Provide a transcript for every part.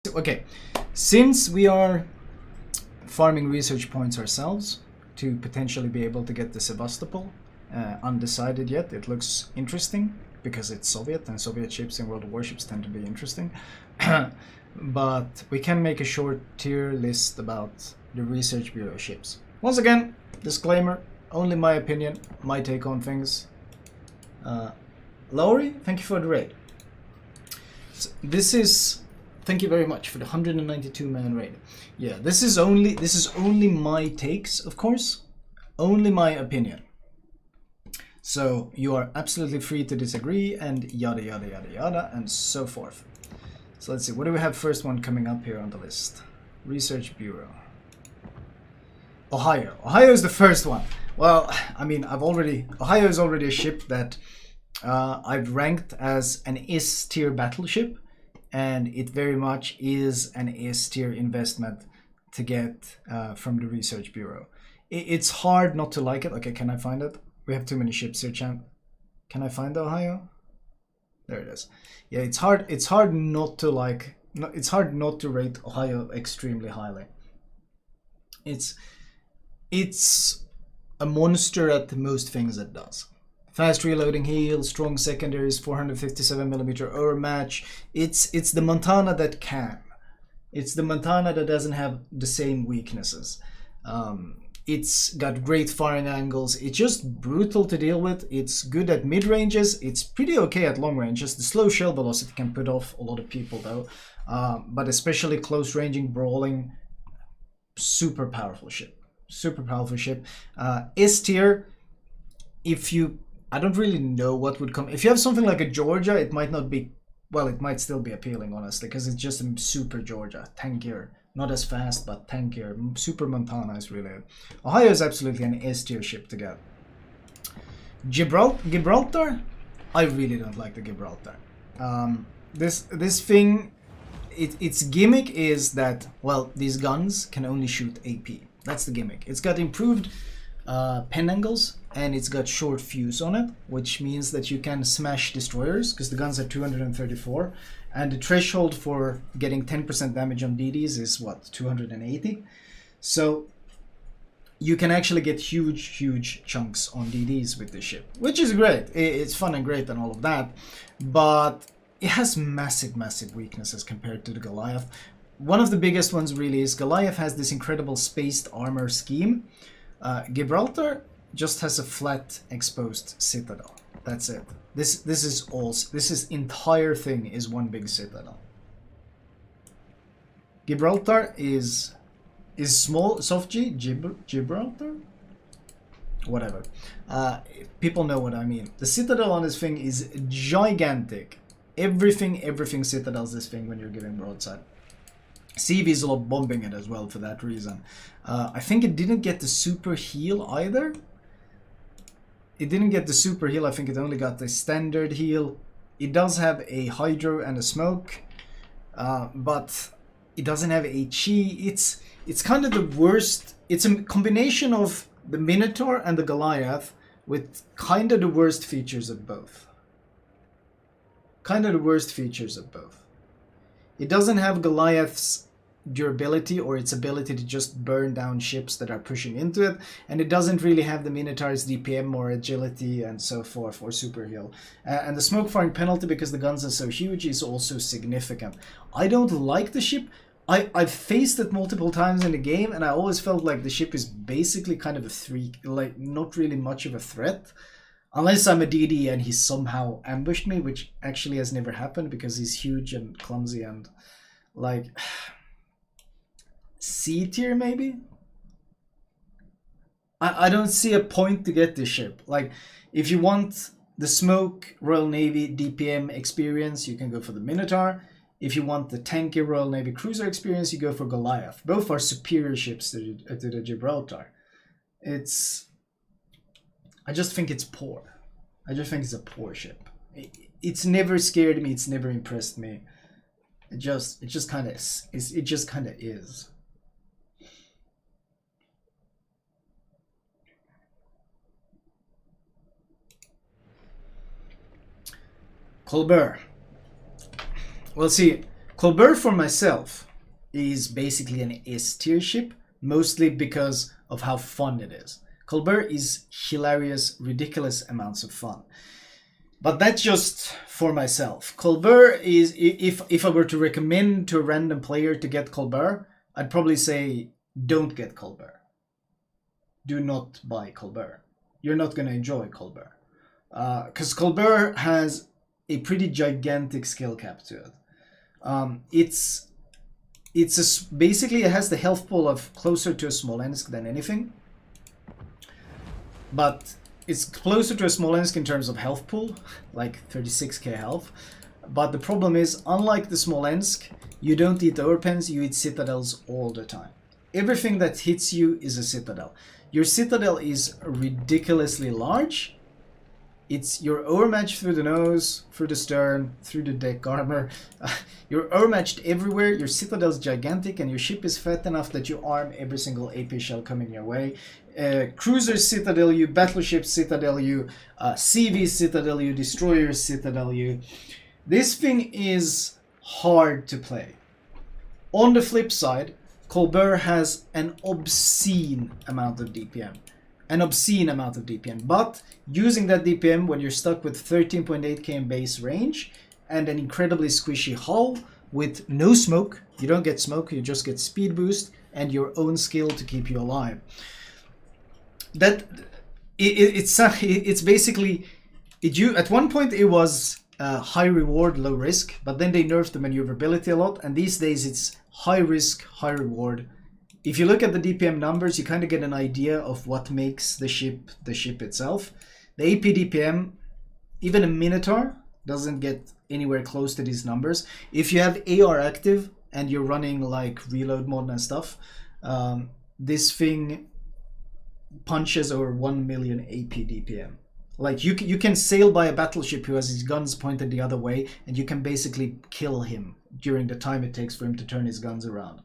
Okay, since we are farming research points ourselves to potentially be able to get the Sevastopol, undecided yet, it looks interesting because it's Soviet and Soviet ships in World of Warships tend to be interesting. But we can make a short tier list about the Research Bureau ships. Once again, disclaimer, only my opinion, my take on things. Lowry, thank you for the raid. So this is, thank you very much for the 192 man raid. Yeah, this is only my takes, of course, only my opinion. So you are absolutely free to disagree and yada yada yada yada and so forth. So let's see, what do we have first one coming up here on the list? Research Bureau. Ohio. Ohio is the first one. Well, I mean, Ohio is already a ship that I've ranked as an S tier battleship, and it very much is an S tier investment to get from the Research Bureau. It's hard not to like it. Okay, can I find it? We have too many ships here, champ. Can I find Ohio? There it is. Yeah, it's hard not to like. It's hard not to rate Ohio extremely highly. It's a monster at most things it does. Fast reloading heal, strong secondaries, 457mm overmatch. It's the Montana that can. It's the Montana that doesn't have the same weaknesses. It's got great firing angles. It's just brutal to deal with. It's good at mid-ranges. It's pretty okay at long ranges. The slow shell velocity can put off a lot of people though. But especially close ranging, brawling, super powerful ship. Super powerful ship. S tier, I don't really know what would come. If you have something like a Georgia, it might not be, well, it might still be appealing, honestly, because it's just a super Georgia, tankier. Not as fast, but tankier. Super Montana is really... Ohio is absolutely an S tier ship to get. Gibraltar? I really don't like the Gibraltar. This thing, its gimmick is that, well, these guns can only shoot AP. That's the gimmick. It's got improved pen angles, and it's got short fuse on it, which means that you can smash destroyers, because the guns are 234, and the threshold for getting 10% damage on DDs is, what, 280? So you can actually get huge chunks on DDs with this ship, which is great. It's fun and great and all of that, but it has massive weaknesses compared to the Goliath. One of the biggest ones really is Goliath has this incredible spaced armor scheme. Gibraltar just has a flat exposed citadel. That's it. This entire thing is one big citadel. Gibraltar is small, soft G, Gibraltar? Whatever. People know what I mean. The citadel on this thing is gigantic. Everything citadels this thing when you're giving broadside. CV is a lot bombing it as well for that reason. I think it didn't get the super heal either. It didn't get the super heal, I think it only got the standard heal. It does have a hydro and a smoke, but it doesn't have HE. It's kind of the worst. It's a combination of the Minotaur and the Goliath with kind of the worst features of both. It doesn't have Goliath's durability or its ability to just burn down ships that are pushing into it, and it doesn't really have the Minotaur's DPM or agility and so forth or super heal. And the smoke firing penalty, because the guns are so huge, is also significant. I don't like the ship. I've faced it multiple times in the game, and I always felt like the ship is basically kind of a like not really much of a threat. Unless I'm a DD and he somehow ambushed me, which actually has never happened because he's huge and clumsy and like C tier maybe? I don't see a point to get this ship. Like, if you want the Smoke Royal Navy DPM experience, you can go for the Minotaur. If you want the tanky Royal Navy cruiser experience, you go for Goliath. Both are superior ships to the Gibraltar. I just think it's poor. I just think it's a poor ship. It's never scared me. It's never impressed me. It just kind of is. Colbert. Well, see, Colbert for myself is basically an S tier ship, mostly because of how fun it is. Colbert is hilarious, ridiculous amounts of fun. But that's just for myself. Colbert is, if I were to recommend to a random player to get Colbert, I'd probably say don't get Colbert. Do not buy Colbert. You're not going to enjoy Colbert. Because Colbert has a pretty gigantic skill cap to it. Basically it has the health pool of closer to a Smolensk than anything. But it's closer to a Smolensk in terms of health pool, like 36k health. But the problem is, unlike the Smolensk, you don't eat overpens, you eat citadels all the time. Everything that hits you is a citadel. Your citadel is ridiculously large. You're overmatched through the nose, through the stern, through the deck armor. You're overmatched everywhere. Your citadel's gigantic, and your ship is fat enough that you arm every single AP shell coming your way. Cruiser citadel you, battleship citadel you, CV citadel you, destroyer citadel you. This thing is hard to play. On the flip side, Colbert has an obscene amount of DPM. An obscene amount of DPM. But using that DPM when you're stuck with 13.8k in base range and an incredibly squishy hull with no smoke, you don't get smoke, you just get speed boost and your own skill to keep you alive. It's basically at one point it was high reward, low risk, but then they nerfed the maneuverability a lot, and these days it's high risk, high reward. If you look at the DPM numbers, you kind of get an idea of what makes the ship itself. The AP DPM, even a Minotaur doesn't get anywhere close to these numbers. If you have AR active and you're running like reload mode and stuff, this thing punches over 1 million AP DPM. Like you can sail by a battleship who has his guns pointed the other way, and you can basically kill him during the time it takes for him to turn his guns around.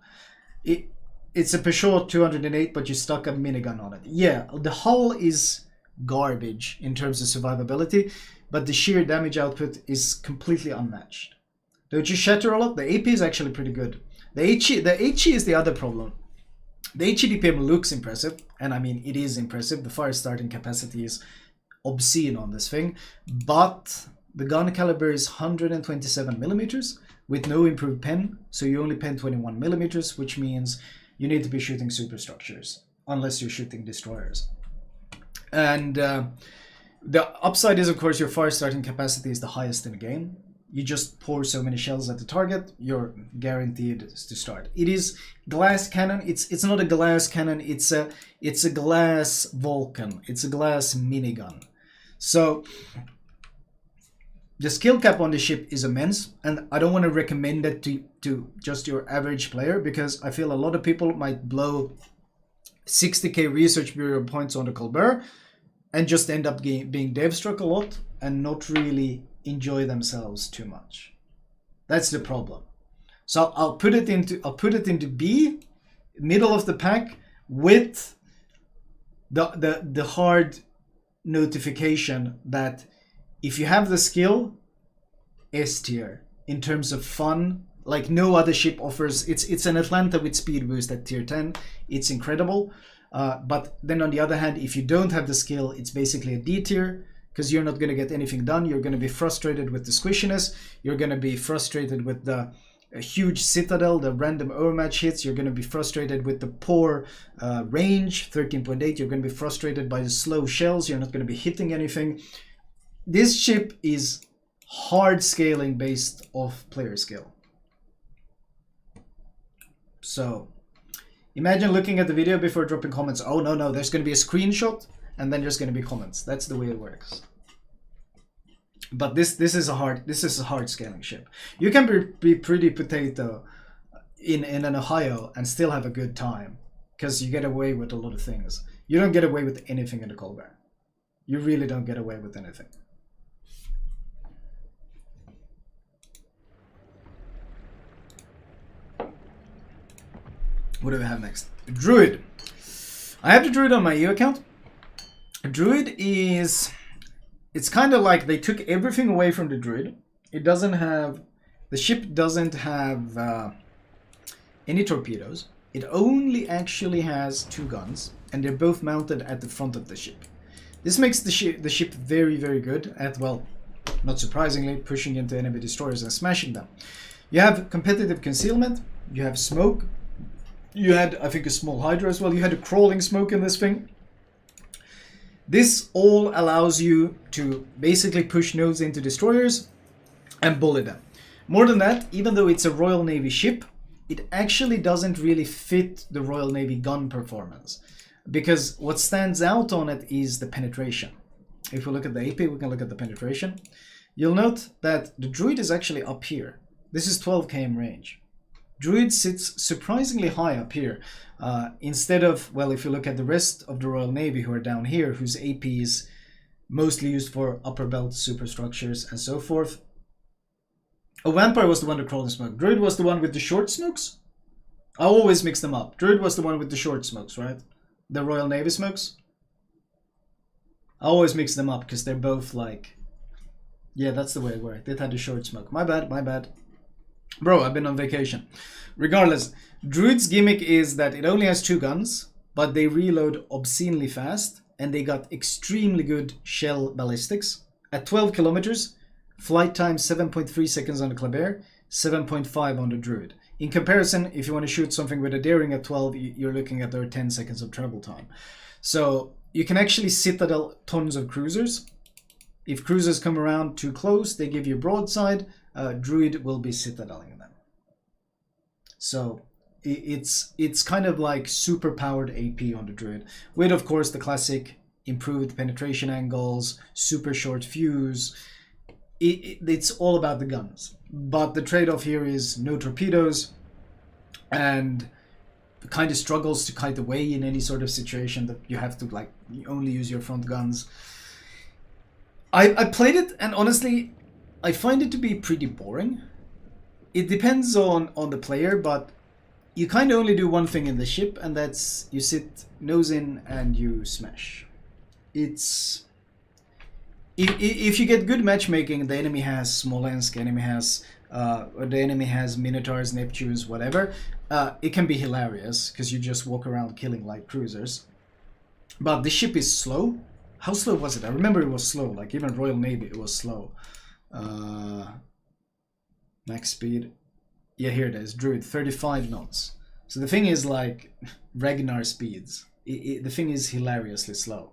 It's a Peugeot 208, but you stuck a minigun on it. Yeah, the hull is garbage in terms of survivability, but the sheer damage output is completely unmatched. Don't you shatter a lot? The AP is actually pretty good. The HE is the other problem. The HE DPM looks impressive, and I mean, it is impressive. The fire starting capacity is obscene on this thing, but the gun caliber is 127 millimeters with no improved pen, so you only pen 21 millimeters, which means you need to be shooting superstructures unless you're shooting destroyers. And the upside is, of course, your fire starting capacity is the highest in the game. You just pour so many shells at the target, you're guaranteed to start. It is glass cannon. It's not a glass cannon. It's a glass Vulcan. It's a glass minigun. So the skill cap on the ship is immense, and I don't want to recommend it to just your average player, because I feel a lot of people might blow 60k research bureau points on the Colbert and just end up being dev-struck a lot and not really enjoy themselves too much. That's the problem. So I'll put it into B, middle of the pack, with the hard notification that if you have the skill, S tier in terms of fun, like no other ship offers. It's an Atlanta with speed boost at tier 10. It's incredible. But then on the other hand, if you don't have the skill, it's basically a D tier, because you're not going to get anything done. You're going to be frustrated with the squishiness. You're going to be frustrated with the huge citadel, the random overmatch hits. You're going to be frustrated with the poor range, 13.8. You're going to be frustrated by the slow shells. You're not going to be hitting anything. This ship is hard scaling based off player skill. So imagine looking at the video before dropping comments. Oh no, there's going to be a screenshot and then there's going to be comments. That's the way it works. But this is a hard scaling ship. You can be pretty potato in an Ohio and still have a good time, because you get away with a lot of things. You don't get away with anything in the Colbert. You really don't get away with anything. What do we have next? Druid. I have the Druid on my EU account. Druid is... It's kind of like they took everything away from the Druid. It doesn't have The ship doesn't have any torpedoes. It only actually has 2 guns, and they're both mounted at the front of the ship. This makes the ship very, very good at, well, not surprisingly, pushing into enemy destroyers and smashing them. You have competitive concealment, you have smoke, you had, I think, a small hydra as well, you had a crawling smoke in this thing. This all allows you to basically push nodes into destroyers and bully them. More than that, even though it's a Royal Navy ship, it actually doesn't really fit the Royal Navy gun performance. Because what stands out on it is the penetration. If we look at the AP, we can look at the penetration. You'll note that the Druid is actually up here. This is 12 km range. Druid sits surprisingly high up here. Instead of, well, if you look at the rest of the Royal Navy who are down here, whose AP is mostly used for upper belt superstructures and so forth. Oh, Vampire was the one that crawled in smoke. Druid was the one with the short smokes? I always mix them up. Druid was the one with the short smokes, right? The Royal Navy smokes? I always mix them up because they're both like... Yeah, that's the way it worked. It had the short smoke. My bad, my bad. Bro, I've been on vacation. Regardless, Druid's gimmick is that it only has 2 guns, but they reload obscenely fast, and they got extremely good shell ballistics. At 12 kilometers, flight time 7.3 seconds on the Colbert, 7.5 on the Druid. In comparison, if you want to shoot something with a Daring at 12, you're looking at their 10 seconds of travel time. So you can actually citadel tons of cruisers. If cruisers come around too close, they give you broadside. Druid will be citadeling them. So it's kind of like super powered AP on the Druid, with of course the classic improved penetration angles, super short fuse. It's all about the guns, but the trade-off here is no torpedoes, and kind of struggles to kite away in any sort of situation that you have to like you only use your front guns. I played it, and honestly I find it to be pretty boring. It depends on the player, but you kind of only do one thing in the ship, and that's you sit nose in and you smash. It's... If you get good matchmaking, the enemy has Smolensk, enemy has the enemy has Minotaurs, Neptunes, whatever. It can be hilarious because you just walk around killing light cruisers. But the ship is slow. How slow was it? I remember it was slow. Like even Royal Navy, it was slow. Max speed. Yeah, here it is. Druid, 35 knots. So the thing is like Ragnar speeds. The thing is hilariously slow.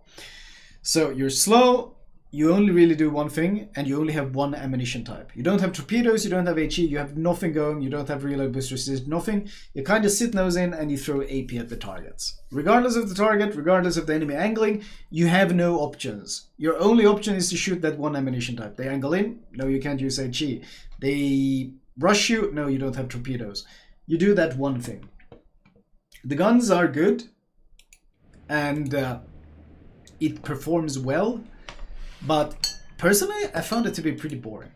So you're slow. You only really do one thing, and you only have one ammunition type. You don't have torpedoes, you don't have HE, you have nothing going, you don't have reload boosters, nothing. You kind of sit nose in and you throw AP at the targets. Regardless of the target, regardless of the enemy angling, you have no options. Your only option is to shoot that one ammunition type. They angle in, no, you can't use HE. They rush you, no, you don't have torpedoes. You do that one thing. The guns are good, and it performs well. But personally, I found it to be pretty boring.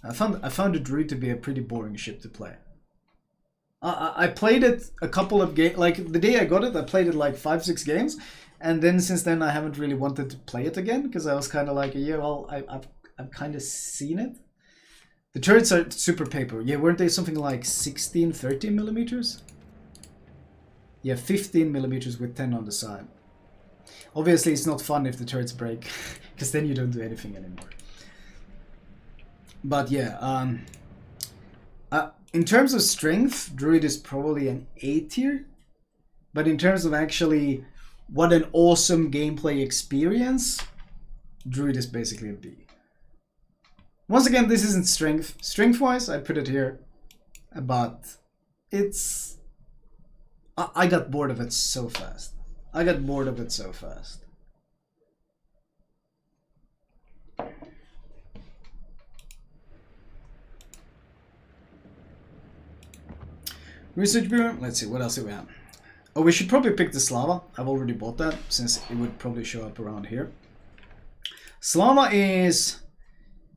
I found the Druid to be a pretty boring ship to play. I played it a couple of games, like the day I got it, I played it like 5-6 games, and then since then I haven't really wanted to play it again because I was kind of like, yeah, well, I've kind of seen it. The turrets are super paper. Yeah, weren't they something like 16, 13 millimeters? Yeah, 15 millimeters with 10 on the side. Obviously, it's not fun if the turrets break, because then you don't do anything anymore. But yeah, in terms of strength, Druid is probably an A tier. But in terms of actually what an awesome gameplay experience, Druid is basically a B. Once again, this isn't strength. Strength-wise, I put it here. But it's... I got bored of it so fast. I got bored of it so fast. Research Bureau. Let's see, what else do we have? Oh, we should probably pick the Slava. I've already bought that, since it would probably show up around here. Slava is...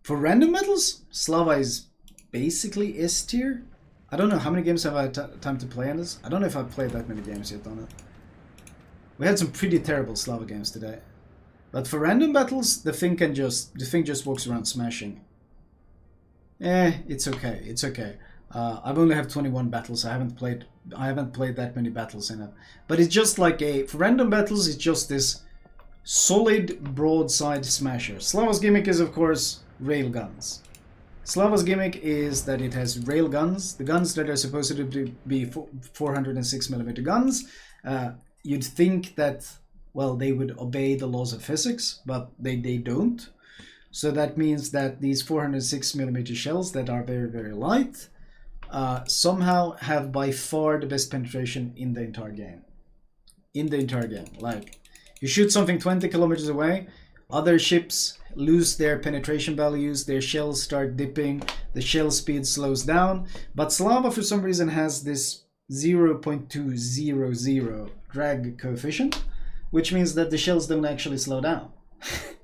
For random medals, Slava is basically S tier. I don't know, how many games have I had time to play on this? I don't know if I've played that many games yet on it. We had some pretty terrible Slava games today. But for random battles, the thing just walks around smashing. It's okay. It's okay. I've only have 21 battles. I haven't played that many battles in it. But it's just like for random battles, it's just this solid broadside smasher. Slava's gimmick is of course rail guns. Slava's gimmick is that it has rail guns, the guns that are supposed to be 406mm guns. You'd think that, well, they would obey the laws of physics, but they don't. So that means that these 406mm shells that are very, very light somehow have by far the best penetration in the entire game. Like, you shoot something 20 kilometers away, other ships lose their penetration values, their shells start dipping, the shell speed slows down, but Slava for some reason has this 0.200 drag coefficient, which means that the shells don't actually slow down.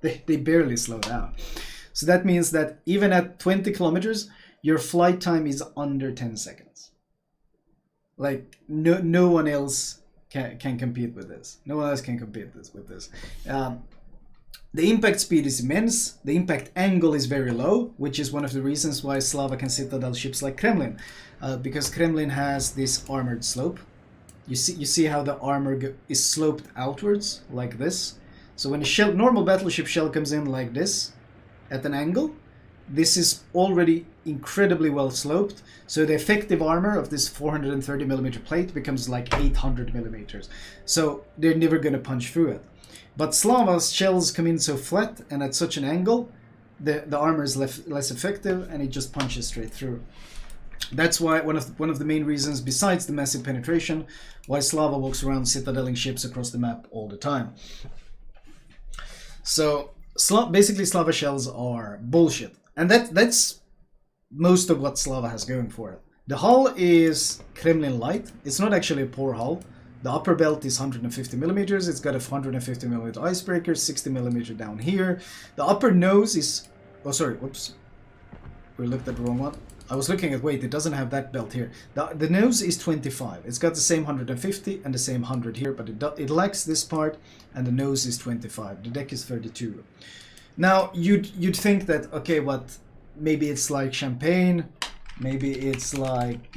they barely slow down. So that means that even at 20 kilometers, your flight time is under 10 seconds. Like, no one else can compete with this. No one else can compete with this. The impact speed is immense. The impact angle is very low, which is one of the reasons why Slava can citadel ships like Kremlin, because Kremlin has this armored slope. You see how the armor is sloped outwards like this. So when a normal battleship shell comes in like this, at an angle, this is already incredibly well sloped. So the effective armor of this 430mm plate becomes like 800mm. So they're never going to punch through it. But Slava's shells come in so flat and at such an angle, the armor is less effective and it just punches straight through. That's why one of the main reasons, besides the massive penetration, why Slava walks around citadeling ships across the map all the time. So basically Slava shells are bullshit. And that's most of what Slava has going for it. The hull is Kremlin light. It's not actually a poor hull. The upper belt is 150mm. It's got a 150mm icebreaker, 60mm down here. The upper nose is... Oh, sorry. Whoops. We looked at the wrong one. I was looking at... Wait, it doesn't have that belt here. The nose is 25. It's got the same 150 and the same 100 here, but it lacks this part, and the nose is 25. The deck is 32. Now, you'd think that, okay, what... Maybe it's like Champagne. Maybe it's like...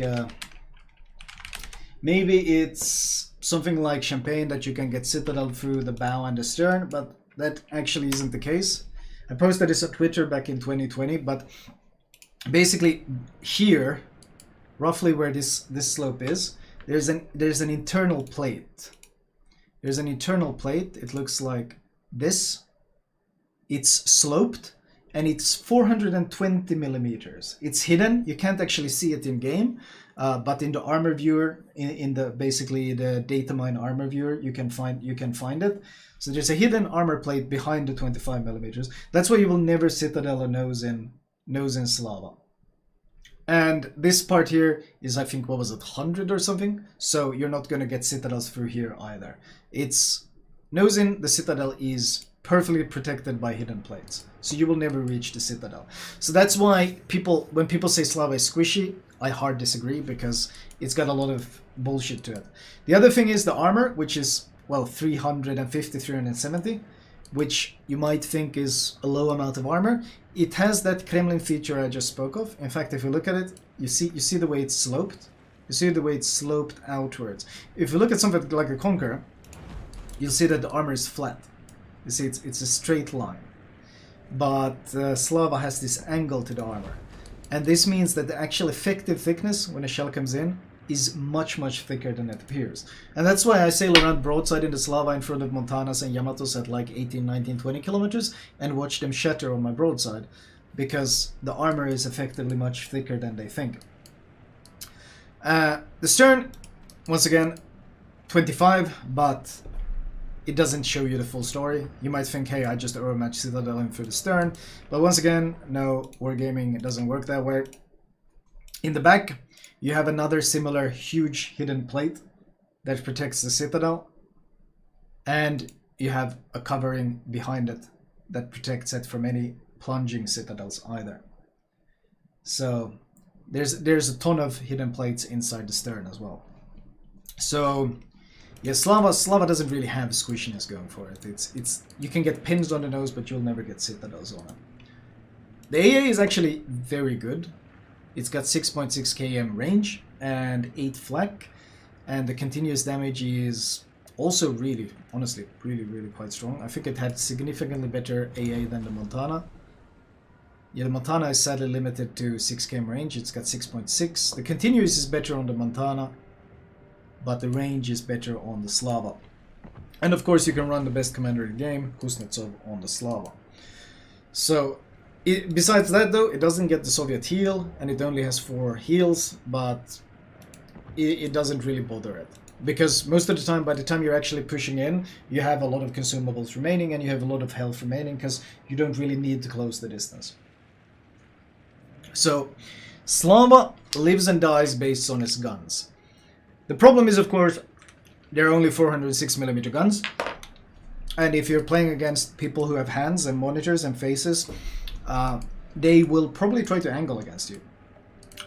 maybe it's something like Champagne that you can get citadel through the bow and the stern, but that actually isn't the case. I posted this on Twitter back in 2020, but basically here, roughly where this slope is, there's an internal plate. There's an internal plate. It looks like this. It's sloped and it's 420mm. It's hidden. You can't actually see it in game. But in the armor viewer, in the basically the datamine armor viewer, you can find it. So there's a hidden armor plate behind the 25mm. That's why you will never citadel a nose in Slava. And this part here is, I think, what was it, 100 or something? So you're not gonna get citadels through here either. It's nose in, the citadel is perfectly protected by hidden plates. So you will never reach the citadel. So that's why when people say Slava is squishy, I hard disagree, because it's got a lot of bullshit to it. The other thing is the armor, which is, well, 350, 370, which you might think is a low amount of armor. It has that Kremlin feature I just spoke of. In fact, if you look at it, you see the way it's sloped. You see the way it's sloped outwards. If you look at something like a Conqueror, you'll see that the armor is flat. You see, it's a straight line. But Slava has this angle to the armor. And this means that the actual effective thickness when a shell comes in is much, much thicker than it appears. And that's why I sail around broadside in the Slava in front of Montanas and Yamatos at like 18, 19, 20 kilometers and watch them shatter on my broadside, because the armor is effectively much thicker than they think. The stern, once again, 25, but it doesn't show you the full story. You might think, hey, I just overmatched Citadel in through the stern. But once again, no, wargaming, it doesn't work that way. In the back, you have another similar huge hidden plate that protects the Citadel. And you have a covering behind it that protects it from any plunging Citadels either. So there's a ton of hidden plates inside the stern as well. So yeah, Slava doesn't really have squishiness going for it. It's you can get pins on the nose, but you'll never get citadels on it. The AA is actually very good. It's got 6.6 km range and 8 flak, and the continuous damage is also really, honestly, really quite strong. I think it had significantly better AA than the Montana. Yeah, the Montana is sadly limited to 6 km range. It's got 6.6. The continuous is better on the Montana, but the range is better on the Slava. And of course you can run the best commander in the game, Kuznetsov, on the Slava. So, besides that though, it doesn't get the Soviet heal, and it only has 4 heals, but it doesn't really bother it. Because most of the time, by the time you're actually pushing in, you have a lot of consumables remaining, and you have a lot of health remaining, because you don't really need to close the distance. So, Slava lives and dies based on its guns. The problem is, of course, they're only 406mm guns, and if you're playing against people who have hands and monitors and faces, they will probably try to angle against you.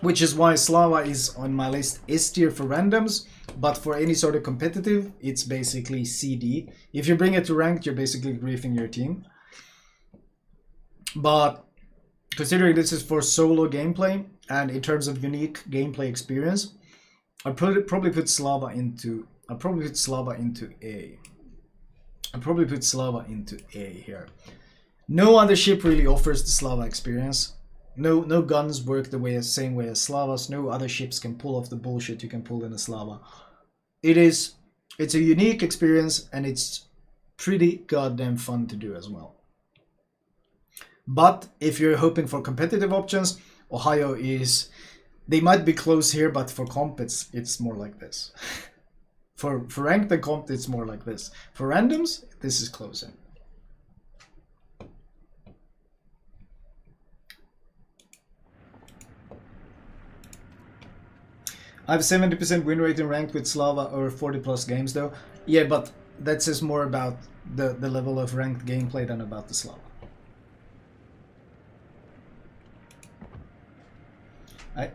Which is why Slava is on my list S tier for randoms, but for any sort of competitive, it's basically CD. If you bring it to ranked, you're basically griefing your team. But considering this is for solo gameplay, and in terms of unique gameplay experience, I'd probably put Slava into A. I'd probably put Slava into A here. No other ship really offers the Slava experience. No guns work the same way as Slavas. No other ships can pull off the bullshit you can pull in a Slava. It's a unique experience, and it's pretty goddamn fun to do as well. But if you're hoping for competitive options, Ohio is... They might be close here, but for comp it's more like this. For ranked and comp, it's more like this. For randoms, this is closer. I have 70% win rate in ranked with Slava over 40 plus games though. Yeah, but that says more about the level of ranked gameplay than about the Slava.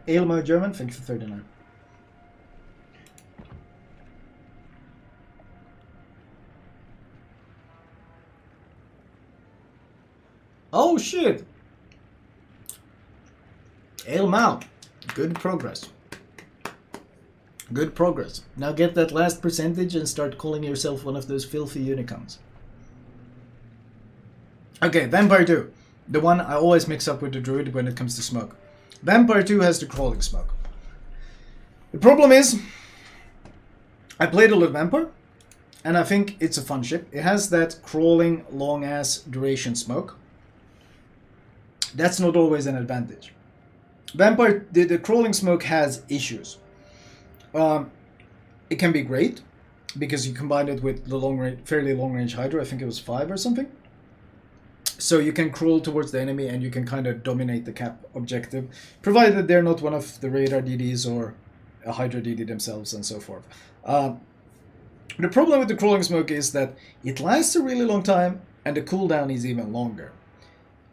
Ailmo German, thank you for 39. Oh shit! Ailmo, good progress. Good progress. Now get that last percentage and start calling yourself one of those filthy unicorns. Okay, Vampire 2. The one I always mix up with the Druid when it comes to smoke. Vampire 2 has the crawling smoke. The problem is, I played a lot of Vampire, and I think it's a fun ship. It has that crawling, long-ass duration smoke. That's not always an advantage. Vampire, the crawling smoke has issues. It can be great, because you combine it with the fairly long-range Hydra, I think it was 5 or something. So you can crawl towards the enemy and you can kind of dominate the cap objective, provided they're not one of the radar DDs or a Hydra DD themselves and so forth. The problem with the crawling smoke is that it lasts a really long time and the cooldown is even longer.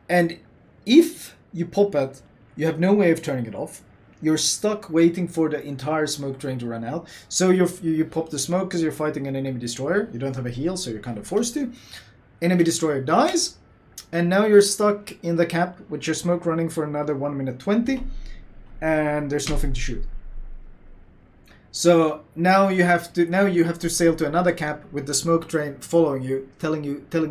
And if you pop it, you have no way of turning it off. You're stuck waiting for the entire smoke train to run out. So you pop the smoke because you're fighting an enemy destroyer. You don't have a heal, so you're kind of forced to. Enemy destroyer dies. And now you're stuck in the cap with your smoke running for another 1 minute 20, and there's nothing to shoot. So now you have to sail to another cap with the smoke train following you, telling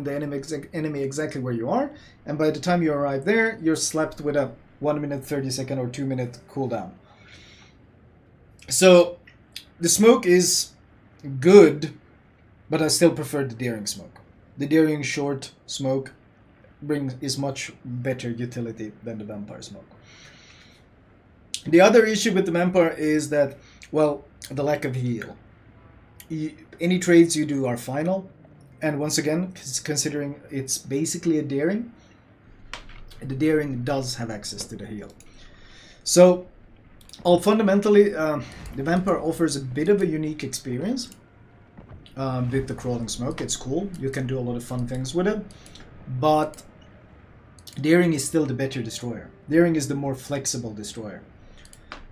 the enemy exactly where you are, and by the time you arrive there, you're slapped with a 1 minute 30 second or 2 minute cooldown. So the smoke is good, but I still prefer the daring smoke. The daring short smoke is much better utility than the vampire smoke. The other issue with the vampire is that, well, the lack of heal. Any trades you do are final, and once again, considering it's basically a daring, the daring does have access to the heal. So, fundamentally, the vampire offers a bit of a unique experience with the crawling smoke. It's cool. You can do a lot of fun things with it, but daring is still the better destroyer. Daring is the more flexible destroyer.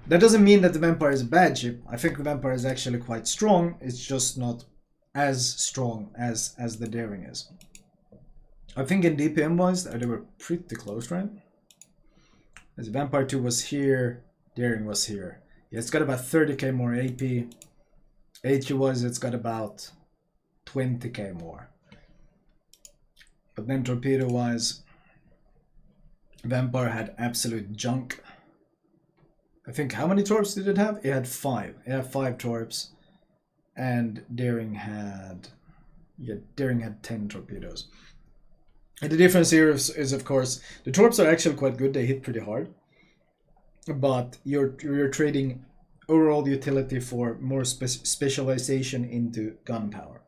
That doesn't mean that the vampire is a bad ship. I think the vampire is actually quite strong. It's just not as strong as the daring is. I think in DPM wise they were pretty close, right? As Vampire 2 was here, Daring was here. Yeah, it's got about 30k more AP. HE-wise, it's got about 20k more. But then torpedo-wise, Vampire had absolute junk. I think, how many torps did it have? It had 5. It had 5 torps. And Daring had... Yeah, Daring had 10 torpedoes. And the difference here is of course, the torps are actually quite good. They hit pretty hard. But you're trading overall utility for more specialization into gunpowder.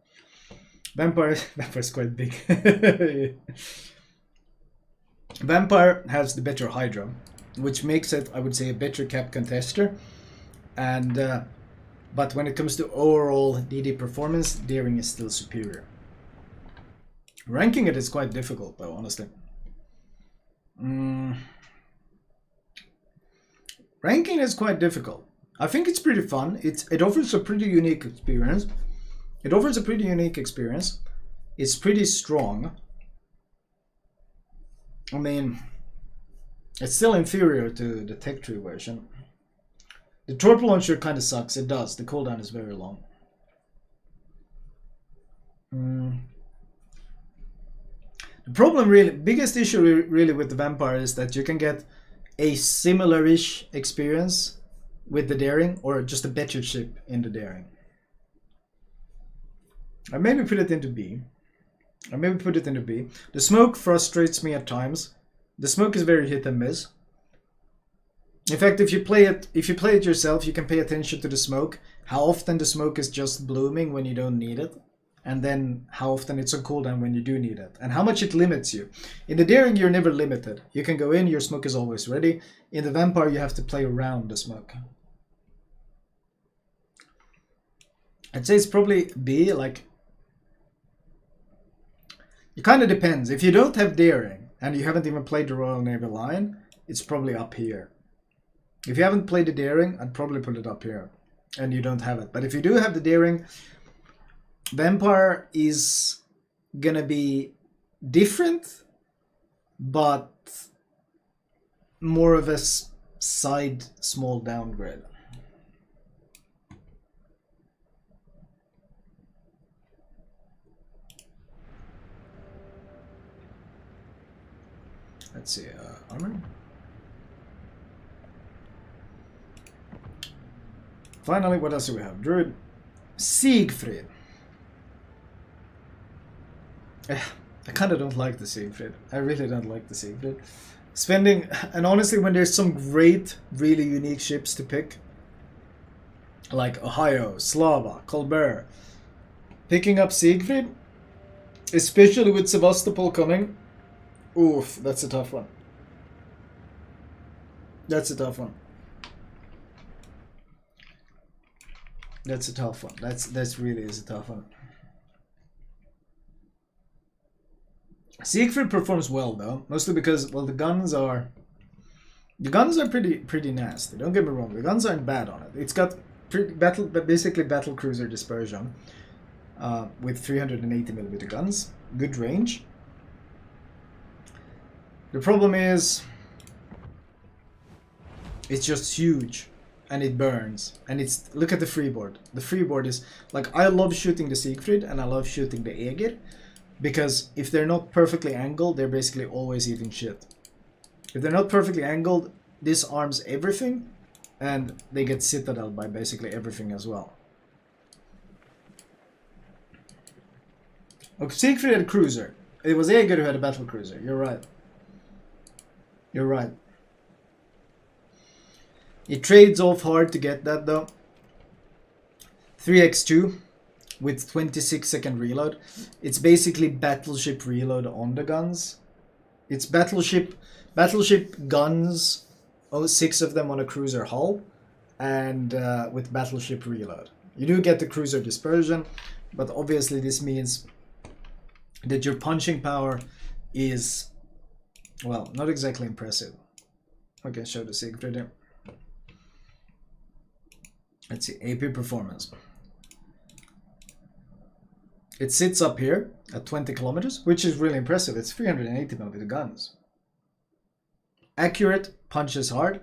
Vampire's quite big. Vampire has the better Hydra, which makes it, I would say, a better cap contester. And but when it comes to overall DD performance, Daring is still superior. Ranking it is quite difficult, though, honestly. Ranking is quite difficult. I think it's pretty fun. It offers a pretty unique experience. It's pretty strong. I mean, it's still inferior to the Tech Tree version. The torp launcher kind of sucks. It does. The cooldown is very long. The problem, really, biggest issue really with the Vampire is that you can get a similar-ish experience with the Daring, or just a better ship in the Daring. I maybe put it into B. The smoke frustrates me at times. The smoke is very hit and miss. In fact, if you play it yourself, you can pay attention to the smoke. How often the smoke is just blooming when you don't need it, and then how often it's on cooldown when you do need it, and how much it limits you. In the Daring, you're never limited. You can go in, your smoke is always ready. In the Vampire, you have to play around the smoke. I'd say it's probably B. Like, it kind of depends. If you don't have Daring and you haven't even played the Royal Navy line, it's probably up here. If you haven't played the Daring, I'd probably put it up here, and you don't have it. But if you do have the Daring, Vampire is gonna be different, but more of a side small downgrade. Let's see, armor. Finally, what else do we have? Druid. Siegfried. I kind of don't like the Siegfried. I really don't like the Siegfried. And honestly, when there's some great, really unique ships to pick, like Ohio, Slava, Colbert, picking up Siegfried, especially with Sevastopol coming, oof, that's a tough one. That's a tough one. That's really is a tough one. Siegfried performs well though, mostly because, well, the guns are pretty nasty. Don't get me wrong, the guns aren't bad on it. It's got basically battle cruiser dispersion with 380mm guns, good range. The problem is, it's just huge. And it burns. And it's, look at the freeboard. The freeboard is, like, I love shooting the Siegfried and I love shooting the Aegir, because if they're not perfectly angled, they're basically always eating shit. If they're not perfectly angled, this arms everything, and they get citadel by basically everything as well. Okay, Siegfried had a cruiser. It was Aegir who had a battle cruiser. You're right. You're right. It trades off hard to get that though. 3x2 with 26-second reload. It's basically battleship reload on the guns. It's battleship guns, 6 of them on a cruiser hull, and with battleship reload. You do get the cruiser dispersion, but obviously this means that your punching power is, well, not exactly impressive. I can show the Siegfried here. Let's see, AP performance. It sits up here at 20 kilometers, which is really impressive. It's 380mm guns. Accurate, punches hard.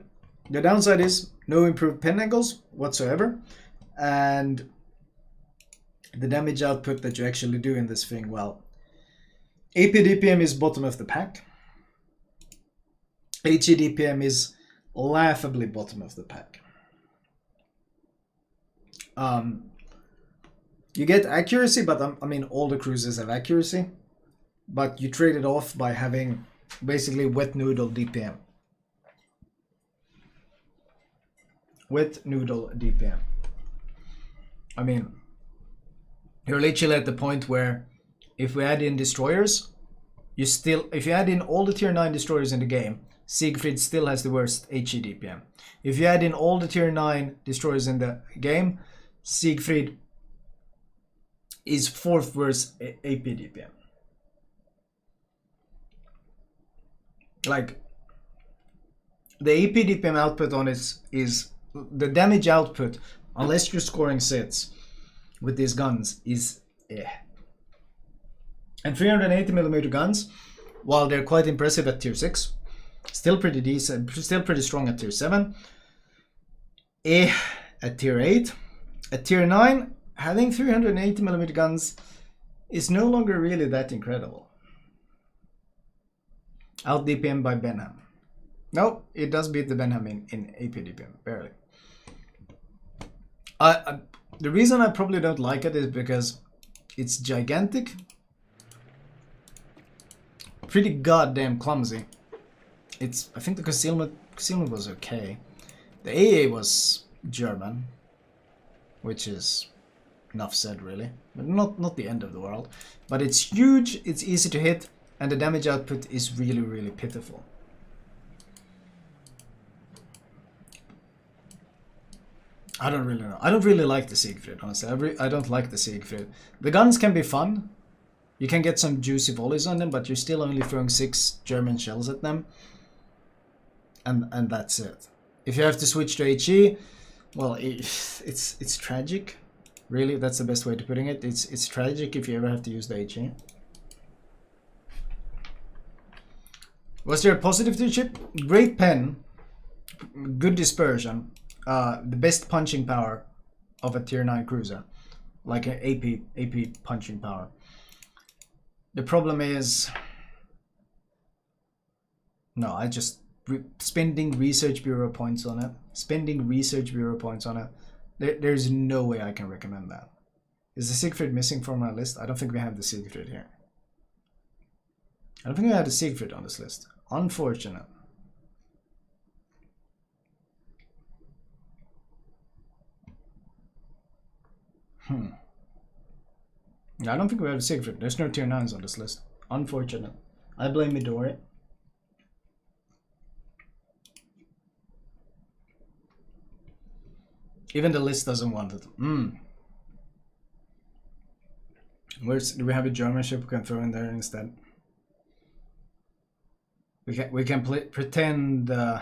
The downside is no improved pen angles whatsoever, and the damage output that you actually do in this thing, well, AP DPM is bottom of the pack. HE DPM is laughably bottom of the pack. You get accuracy, but I mean all the cruisers have accuracy, but you trade it off by having basically wet noodle DPM. Wet noodle DPM. I mean, you're literally at the point where if we add in destroyers, if you add in all the tier 9 destroyers in the game, Siegfried still has the worst HE DPM. If you add in all the tier 9 destroyers in the game, Siegfried is 4th worst AP DPM. Like, the AP DPM output on it is the damage output, unless you're scoring sets with these guns, is And 380mm guns, while they're quite impressive at tier 6, still pretty decent, still pretty strong at tier 7, at tier 8. At tier 9, having 380mm guns is no longer really that incredible. Out DPM by Benham. No, it does beat the Benham in AP DPM, barely. The reason I probably don't like it is because it's gigantic, pretty goddamn clumsy. I think the concealment was okay. The AA was German, which is enough said really, but not the end of the world. But it's huge, it's easy to hit, and the damage output is really pitiful. I don't really know. I don't really like the Siegfried, honestly. I don't like the Siegfried. The guns can be fun. You can get some juicy volleys on them, but you're still only throwing 6 German shells at them. And that's it. If you have to switch to HE, well, it's tragic. Really, that's the best way to putting it. It's tragic if you ever have to use the HE. Was there a positive to the chip? Great pen, good dispersion, the best punching power of a tier 9 cruiser, like an AP punching power. The problem is, no, I just spending research bureau points on it. There's no way I can recommend that. Is the Siegfried missing from my list? I don't think we have the Siegfried here. I don't think we have the Siegfried on this list. Unfortunate. Yeah, I don't think we have the Siegfried. There's no tier 9s on this list. Unfortunate. I blame Midori. Even the list doesn't want it. Do we have a German ship we can throw in there instead? We can pretend. Oh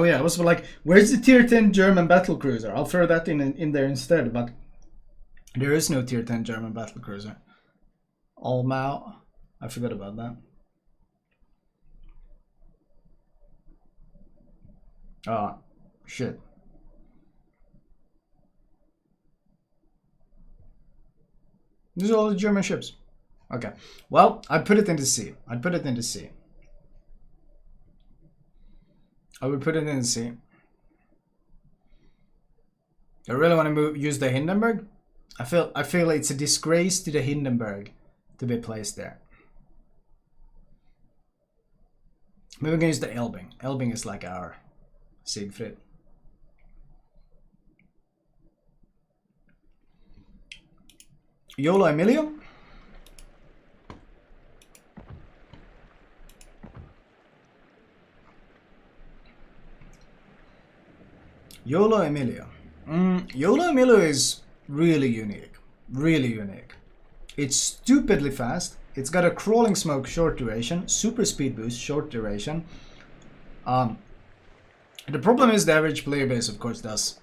yeah, I was like, where's the tier 10 German battle cruiser? I'll throw that in there instead, but there is no tier 10 German battle cruiser. Almau, I forgot about that. Ah, shit. These are all the German ships. Okay. Well, I put it into C. I would put it in the C. I really want to use the Hindenburg. I feel it's a disgrace to the Hindenburg to be placed there. Maybe we can use the Elbing. Elbing is like our Siegfried. YOLO Emilio. YOLO Emilio. YOLO Emilio is really unique. Really unique. It's stupidly fast. It's got a crawling smoke short duration, super speed boost short duration. The problem is the average player base, of course, does.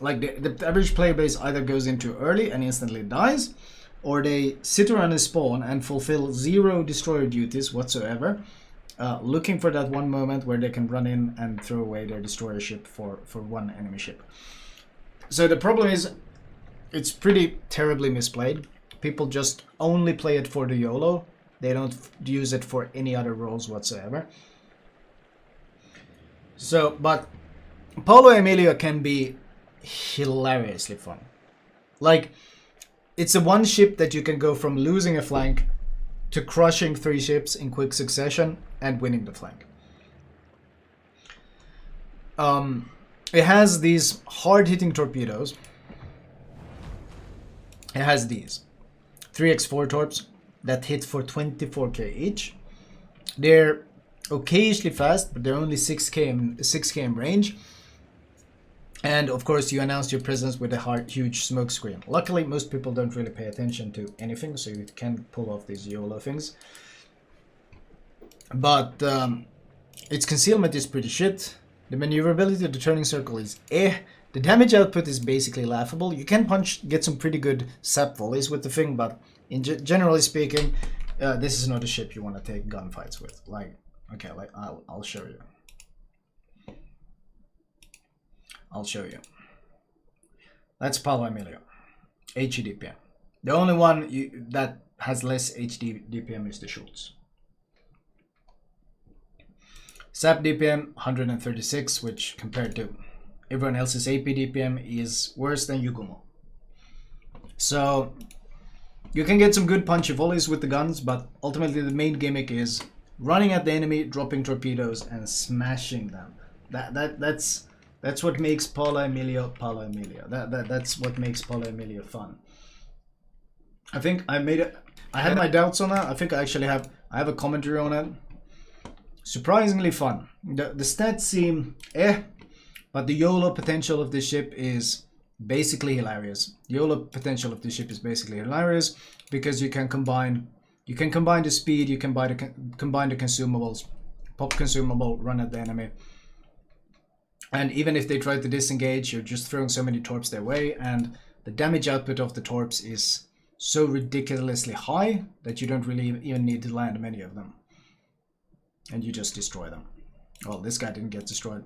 Like the average player base either goes into early and instantly dies, or they sit around a spawn and fulfill 0 destroyer duties whatsoever, looking for that one moment where they can run in and throw away their destroyer ship for one enemy ship. So the problem is, it's pretty terribly misplayed. People just only play it for the YOLO. They don't use it for any other roles whatsoever. So, but Paolo Emilio can be hilariously fun. Like, it's a one ship that you can go from losing a flank to crushing 3 ships in quick succession and winning the flank. It has these hard-hitting torpedoes. It has these 3x4 torps that hit for 24k each. They're occasionally fast, but they're only 6k in range. And of course, you announce your presence with a huge smoke screen. Luckily, most people don't really pay attention to anything, so you can pull off these YOLO things. But its concealment is pretty shit. The maneuverability of the turning circle is eh. The damage output is basically laughable. You can get some pretty good sap volleys with the thing, but generally speaking, this is not a ship you want to take gunfights with. Like, okay, like I'll show you. I'll show you. That's Paolo Emilio, HE DPM. The only one that has less HD DPM is the Schultz. SAP DPM 136, which compared to everyone else's AP DPM is worse than Yugumo. So you can get some good punchy volleys with the guns, but ultimately the main gimmick is running at the enemy, dropping torpedoes, and smashing them. That's what makes Paolo Emilio Paolo Emilio. That's what makes Paolo Emilio fun. I think I had my doubts on that. I think I have a commentary on it. Surprisingly fun. The stats seem but the YOLO potential of this ship is basically hilarious. The YOLO potential of this ship is basically hilarious because you can combine the speed, you can combine the consumables, pop consumable, run at the enemy. And even if they try to disengage, you're just throwing so many torps their way, and the damage output of the torps is so ridiculously high that you don't really even need to land many of them. And you just destroy them. Well, this guy didn't get destroyed.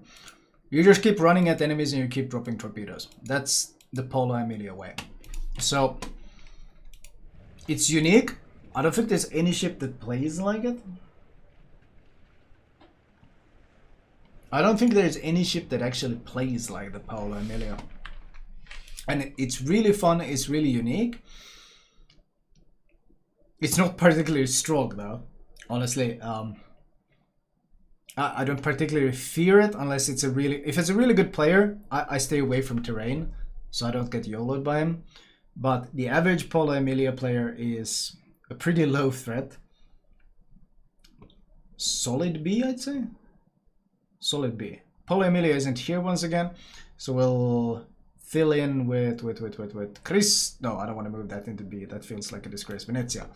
You just keep running at enemies and you keep dropping torpedoes. That's the Paolo Emilio way. So, it's unique. I don't think there's any ship that plays like it. I don't think there's any ship that actually plays like the Paolo Emilio. And it's really fun, it's really unique. It's not particularly strong though, honestly. I don't particularly fear it unless if it's a really good player, I stay away from terrain, so I don't get YOLO'd by him. But the average Paolo Emilio player is a pretty low threat. Solid B, I'd say. Solid B. Paolo Emilio isn't here once again, so we'll fill in with Chris. No, I don't want to move that into B. That feels like a disgrace. Venezia.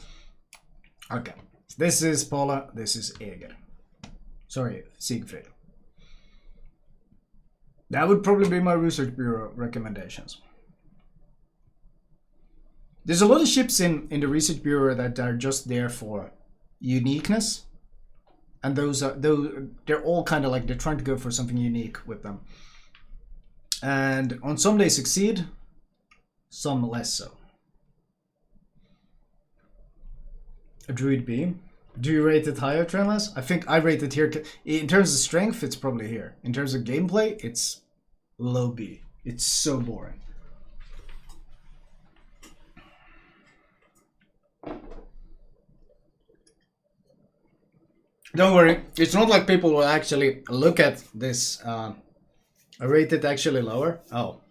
Okay. So this is Paula. This is Eger. Sorry, Siegfried. That would probably be my research bureau recommendations. There's a lot of ships in the research bureau that are just there for uniqueness. And they're all kind of like, they're trying to go for something unique with them. And on some they succeed, some less so. A Druid B. Do you rate it higher, Trenless? I think I rate it here. In terms of strength, it's probably here. In terms of gameplay, it's low B. It's so boring. Don't worry, it's not like people will actually look at this. I rate it actually lower. Oh.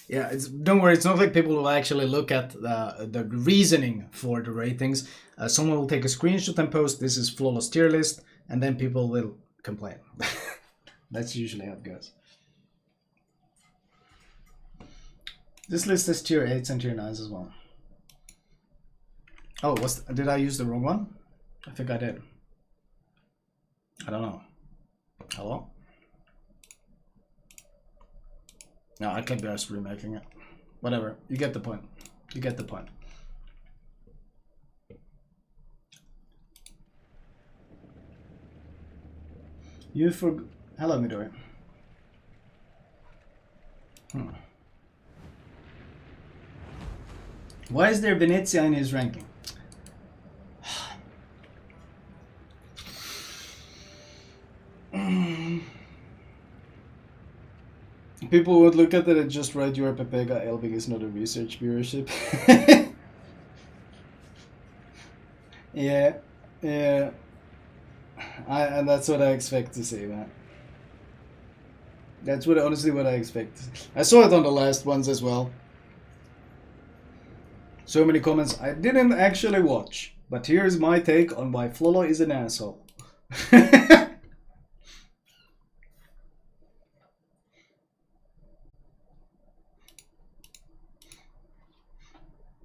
Yeah, don't worry, it's not like people will actually look at the reasoning for the ratings. Someone will take a screenshot and post, this is flawless tier list, and then people will complain. That's usually how it goes. This list is tier 8s and tier 9s as well. Oh, did I use the wrong one? I think I did. I don't know. Hello? No, I could be just remaking it. Whatever. You get the point. You get the point. You for... Hello, Midori. Why is there Venezia in his ranking? People would look at it and just write your Pepega Elving is not a research viewership. Yeah, yeah. And that's what I expect to see, man. That's what honestly what I expect. I saw it on the last ones as well. So many comments. I didn't actually watch, but here's my take on why Flolo is an asshole.